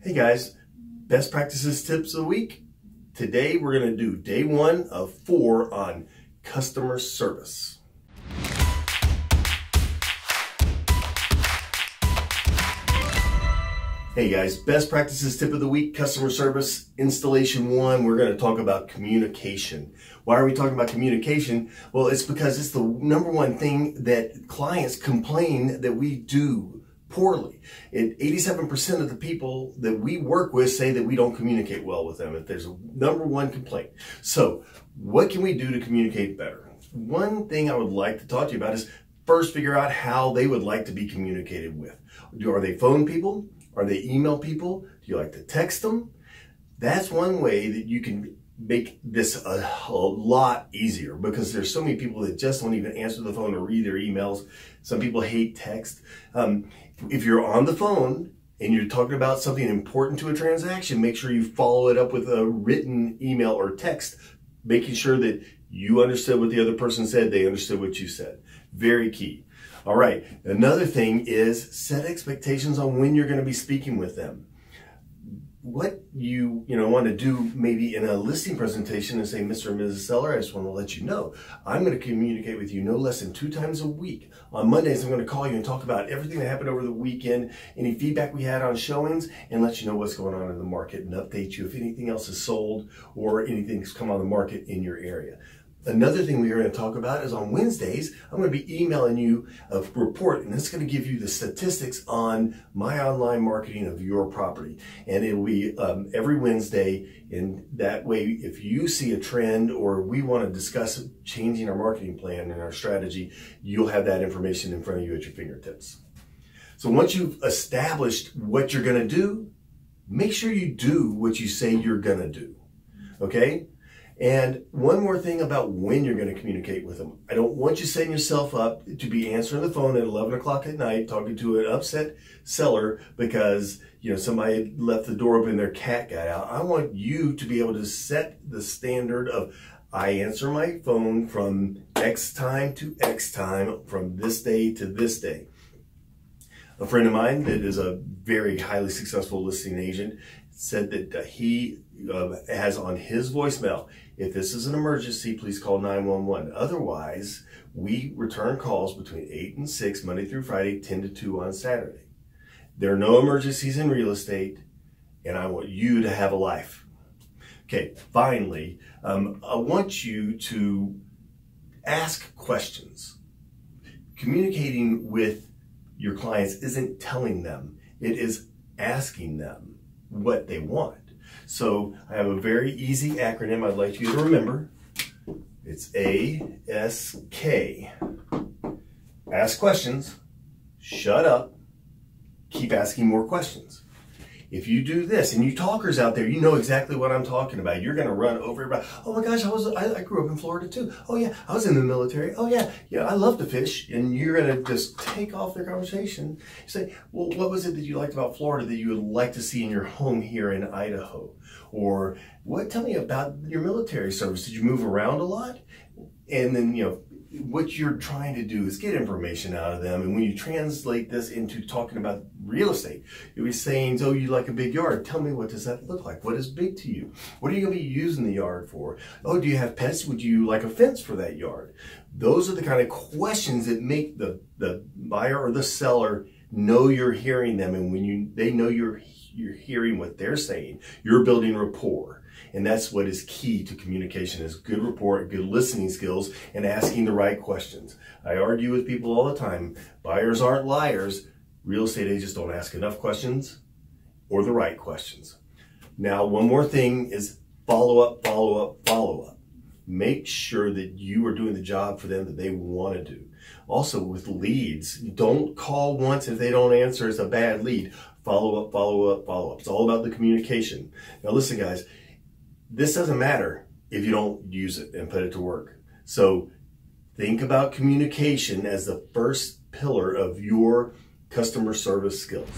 Hey guys, best practices tips of the week. Today we're going to do day 1 of 4 on customer service. Hey guys, best practices tip of the week, customer service, installation 1. We're going to talk about communication. Why are we talking about communication? Well, it's because it's the number one thing that clients complain that we do poorly. 87% of the people that we work with say that we don't communicate well with them. If there's a number one complaint. So what can we do to communicate better? One thing I would like to talk to you about is first figure out how they would like to be communicated with. Are they phone people? Are they email people? Do you like to text them? That's one way that you can make this a lot easier, because there's so many people that just don't even answer the phone or read their emails. Some people hate text. If you're on the phone and you're talking about something important to a transaction, make sure you follow it up with a written email or text, making sure that you understood what the other person said, they understood what you said. Very key. All right, another thing is set expectations on when you're going to be speaking with them. What you want to do maybe in a listing presentation and say, Mr. and Mrs. Seller, I just want to let you know, I'm going to communicate with you no less than 2 times a week. On Mondays, I'm going to call you and talk about everything that happened over the weekend, any feedback we had on showings, and let you know what's going on in the market and update you if anything else is sold or anything's come on the market in your area. Another thing we're going to talk about is on Wednesdays, I'm going to be emailing you a report, and it's going to give you the statistics on my online marketing of your property. And it will be every Wednesday, and that way if you see a trend or we want to discuss changing our marketing plan and our strategy, you'll have that information in front of you at your fingertips. So once you've established what you're going to do, make sure you do what you say you're going to do, okay? And one more thing about when you're going to communicate with them. I don't want you setting yourself up to be answering the phone at 11 o'clock at night talking to an upset seller because somebody left the door open and their cat got out. I want you to be able to set the standard of, I answer my phone from X time to X time, from this day to this day. A friend of mine that is a very highly successful listing agent said that he has on his voicemail, if this is an emergency, please call 911. Otherwise, we return calls between 8 and 6, Monday through Friday, 10 to 2 on Saturday. There are no emergencies in real estate, and I want you to have a life. Okay, finally, I want you to ask questions. Communicating with your clients isn't telling them, it is asking them what they want. So I have a very easy acronym I'd like you to remember. It's ASK. Ask questions, shut up, keep asking more questions. If you do this, and you talkers out there, you know exactly what I'm talking about. You're going to run over everybody. Oh my gosh, I grew up in Florida too. Oh yeah, I was in the military. Oh yeah, I love to fish. And you're going to just take off their conversation. You say, well, what was it that you liked about Florida that you would like to see in your home here in Idaho? Or tell me about your military service. Did you move around a lot? And then, what you're trying to do is get information out of them. And when you translate this into talking about real estate, you'll be saying, oh, you like a big yard. Tell me, what does that look like? What is big to you? What are you going to be using the yard for? Oh, do you have pets? Would you like a fence for that yard? Those are the kind of questions that make the buyer or the seller know you're hearing them. And when they know you're hearing what they're saying, you're building rapport. And that's what is key to communication, is good rapport, good listening skills, and asking the right questions. I argue with people all the time. Buyers aren't liars. Real estate agents don't ask enough questions or the right questions. Now, one more thing is follow up, follow up, follow up. Make sure that you are doing the job for them that they want to do. Also, with leads, don't call once. If they don't answer, it's a bad lead. Follow up, follow up, follow up. It's all about the communication. Now, listen, guys. This doesn't matter if you don't use it and put it to work. So think about communication as the first pillar of your customer service skills.